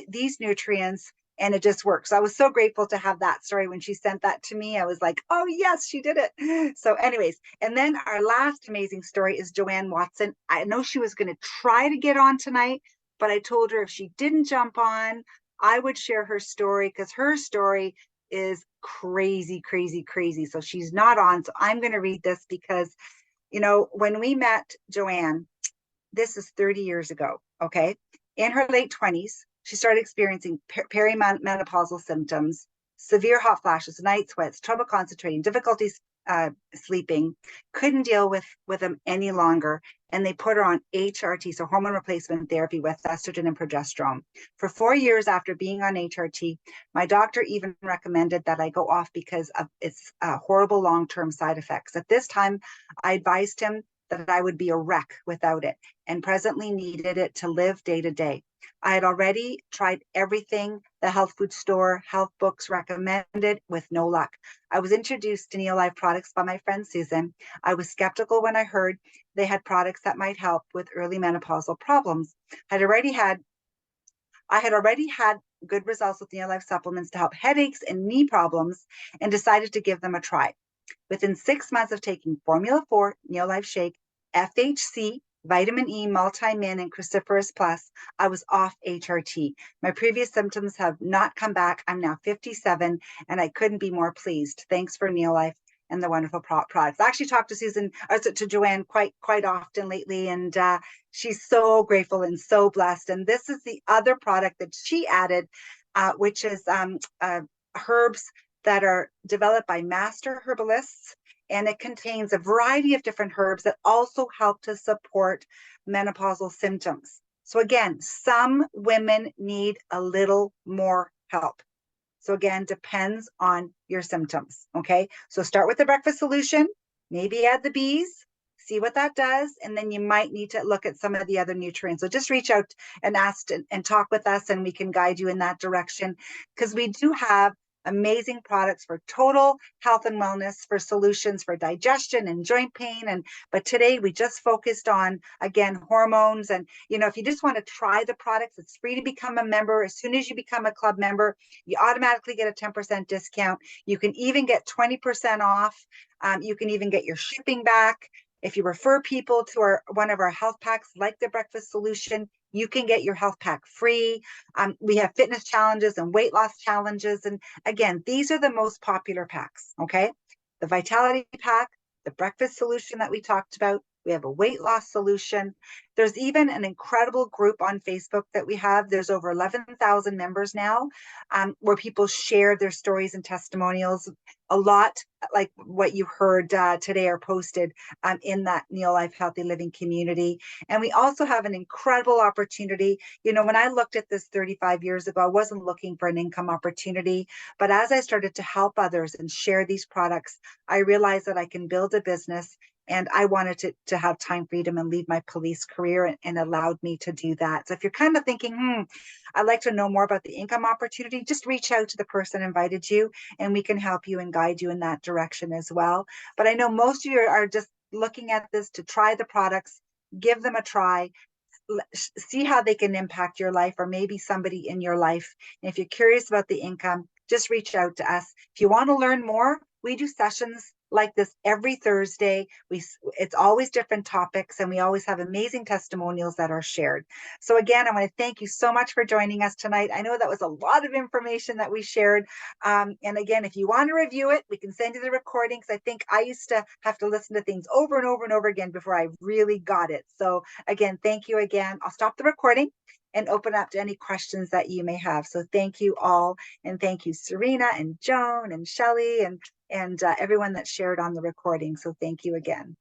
these nutrients, and it just works. So I was so grateful to have that story when she sent that to me. I was like, oh yes, she did it. So anyways, and then our last amazing story is Joanne Watson. I know she was going to try to get on tonight, but I told her if she didn't jump on, I would share her story, because her story is crazy, crazy, crazy. So she's not on. So I'm going to read this because, you know, when we met Joanne, this is 30 years ago. Okay. In her late 20s, she started experiencing perimenopausal symptoms, severe hot flashes, night sweats, trouble concentrating, difficulties sleeping, couldn't deal with them any longer. And they put her on HRT, so hormone replacement therapy with estrogen and progesterone. For 4 years after being on HRT, my doctor even recommended that I go off because of its horrible long-term side effects. At this time, I advised him that I would be a wreck without it, and presently needed it to live day to day. I had already tried everything the health food store, health books recommended, with no luck. I was introduced to Neolife products by my friend Susan. I was skeptical when I heard they had products that might help with early menopausal problems. I had already had good results with Neolife supplements to help headaches and knee problems, and decided to give them a try. Within 6 months of taking Formula 4, Neolife Shake, FHC, Vitamin E, Multi-Min, and Cruciferous Plus, I was off HRT. My previous symptoms have not come back. I'm now 57, and I couldn't be more pleased. Thanks for Neolife and the wonderful products. I actually talked to Susan, or to Joanne quite often lately, and she's so grateful and so blessed. And this is the other product that she added, which is herbs that are developed by master herbalists, and it contains a variety of different herbs that also help to support menopausal symptoms. So again, some women need a little more help. So again, depends on your symptoms, okay? So start with the breakfast solution, maybe add the bees, see what that does, and then you might need to look at some of the other nutrients. So just reach out and ask and talk with us, and we can guide you in that direction, because we do have amazing products for total health and wellness, for solutions for digestion and joint pain. But today we just focused on, again, hormones. And, you know, if you just want to try the products, it's free to become a member. As soon as you become a club member, you automatically get a 10% discount. You can even get 20% off. You can even get your shipping back. If you refer people to one of our health packs, like the breakfast solution, you can get your health pack free. We have fitness challenges and weight loss challenges. And again, these are the most popular packs, okay? The Vitality Pack, the breakfast solution that we talked about. We have a weight loss solution. There's even an incredible group on Facebook that we have. There's over 11,000 members now, where people share their stories and testimonials. A lot like what you heard today are posted in that Neolife Healthy Living community. And we also have an incredible opportunity. You know, when I looked at this 35 years ago, I wasn't looking for an income opportunity. But as I started to help others and share these products, I realized that I can build a business. And I wanted to have time freedom and leave my police career, and allowed me to do that. So if you're kind of thinking, I'd like to know more about the income opportunity, just reach out to the person who invited you, and we can help you and guide you in that direction as well. But I know most of you are just looking at this to try the products, give them a try, see how they can impact your life, or maybe somebody in your life. And if you're curious about the income, just reach out to us. If you want to learn more, we do sessions like this every Thursday. It's always different topics, and we always have amazing testimonials that are shared. So again, I want to thank you so much for joining us tonight. I know that was a lot of information that we shared. And again, if you want to review it, we can send you the recordings. I think I used to have to listen to things over and over and over again before I really got it. So again, thank you again. I'll stop the recording and open up to any questions that you may have. So thank you all. And thank you, Serena and Joan and Shelley and everyone that shared on the recording. So thank you again.